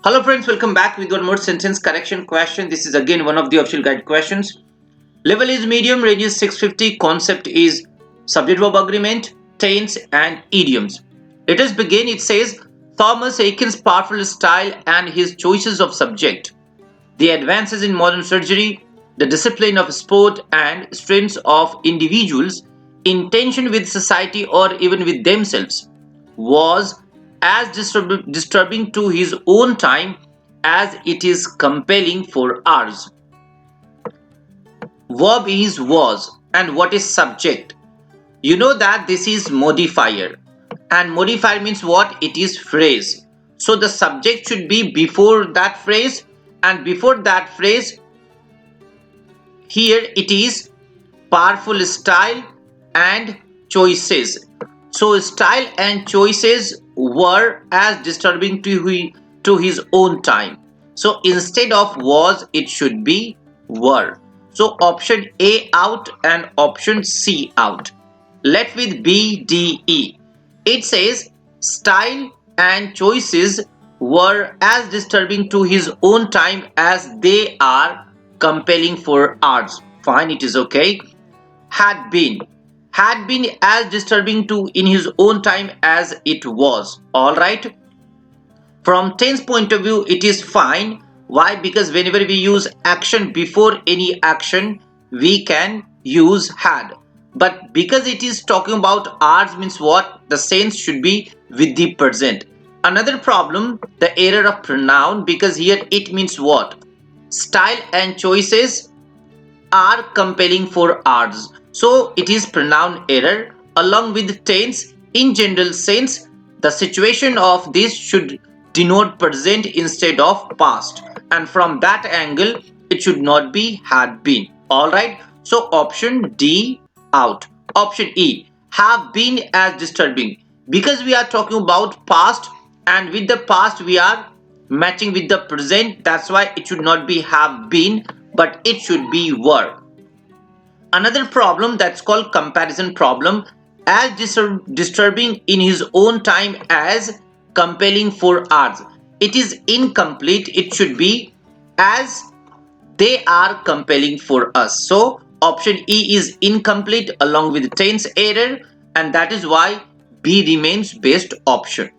Hello friends, welcome back with one more sentence correction question. This is again one of the official guide questions. Level is medium, range is 650, concept is subject verb agreement, tense and idioms. Let us begin. It says Thomas Eakins' powerful style and his choices of subject, the advances in modern surgery, the discipline of sport and strengths of individuals in tension with society or even with themselves was as disturbing to his own time as it is compelling for ours. Verb is was, and what is subject? You know that this is modifier, and modifier means what? It is phrase. So the subject should be before that phrase, and before that phrase here it is powerful style and choices. So style and choices were as disturbing to his own time. So instead of was, it should be were. So option A out and option C out. Let with B, D, E. It says style and choices were as disturbing to his own time as they are compelling for ours. Fine, it is okay. Had been as disturbing to in his own time as it was. All right. From tense point of view, it is fine. Why? Because whenever we use action before any action, we can use had. But because it is talking about ours means what? The sense should be with the present. Another problem, the error of pronoun, because here it means what? Style and choices are compelling for ours. So it is pronoun error along with tense. In general sense, the situation of this should denote present instead of past, and from that angle it should not be had been. All right, so option D out. Option E, have been as disturbing, because we are talking about past and with the past we are matching with the present. That's why it should not be have been, but it should be were. Another problem, that's called comparison problem, as disturbing in his own time as compelling for ours. It is incomplete. It should be as they are compelling for us. So option E is incomplete along with tense error, and that is why B remains best option.